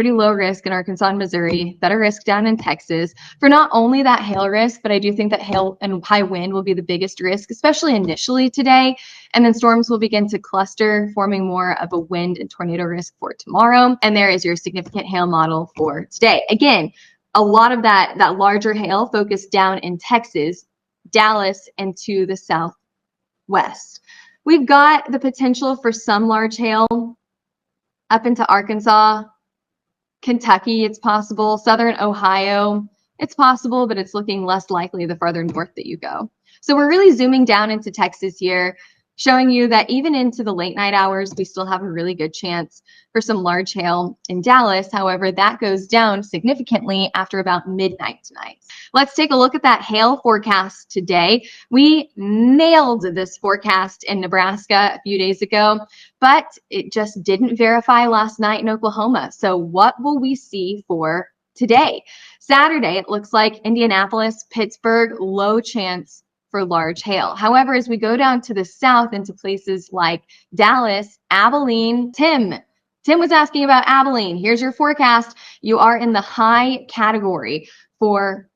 pretty low risk in Arkansas and Missouri, better risk down in Texas for not only that hail risk, but I do think that hail and high wind will be the biggest risk, especially initially today. And then storms will begin to cluster, forming more of a wind and tornado risk for tomorrow. And there is your significant hail model for today. Again, a lot of that larger hail focused down in Texas, Dallas, and to the southwest. We've got the potential for some large hail up into Arkansas, Kentucky, it's possible, southern Ohio, it's possible, but it's looking less likely the farther north that you go. So we're really zooming down into Texas here, showing you that even into the late night hours, we still have a really good chance for some large hail in Dallas. However, that goes down significantly after about midnight tonight. Let's take a look at that hail forecast today. We nailed this forecast in Nebraska a few days ago, but it just didn't verify last night in Oklahoma. So what will we see for today? Saturday, it looks like Indianapolis, Pittsburgh, low chance for large hail. However, as we go down to the south into places like Dallas, Abilene, Tim was asking about Abilene. Here's your forecast. You are in the high category for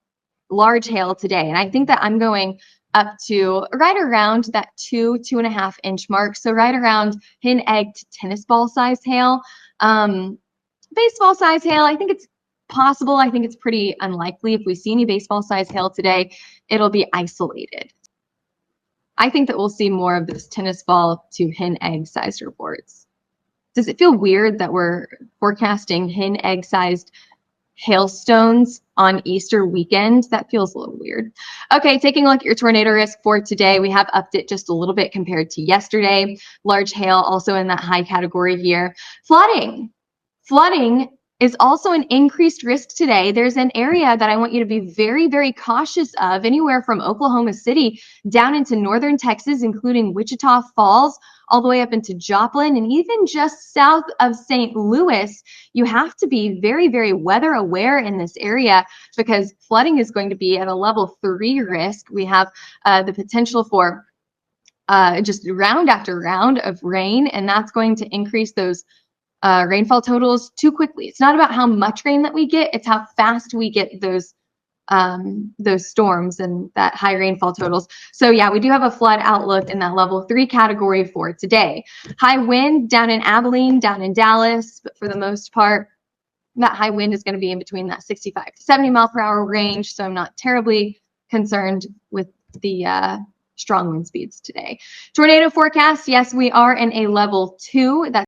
large hail today. And I think that I'm going up to right around that 2.5 inch mark. So right around hen, egg to tennis ball size hail. Baseball size hail, I think it's possible. I think it's pretty unlikely. If we see any baseball size hail today, it'll be isolated. I think that we'll see more of this tennis ball to hen egg sized reports. Does it feel weird that we're forecasting hen egg sized hailstones on Easter weekend? That feels a little weird. Okay, taking a look at your tornado risk for today, we have upped it just a little bit compared to yesterday. Large hail also in that high category here. Flooding is also an increased risk today. There's an area that I want you to be very, very cautious of, anywhere from Oklahoma City down into northern Texas, including Wichita Falls, all the way up into Joplin, and even just south of St. Louis. You have to be very, very weather aware in this area because flooding is going to be at a level 3 risk. We have the potential for just round after round of rain, and that's going to increase those rainfall totals too quickly. It's not about how much rain that we get, it's how fast we get those storms and that high rainfall totals. So yeah, we do have a flood outlook in that level 3 category for today. High wind down in Abilene, down in Dallas, but for the most part, that high wind is going to be in between that 65 to 70 mile per hour range. So I'm not terribly concerned with the strong wind speeds today. Tornado forecast, yes, we are in a level 2. That's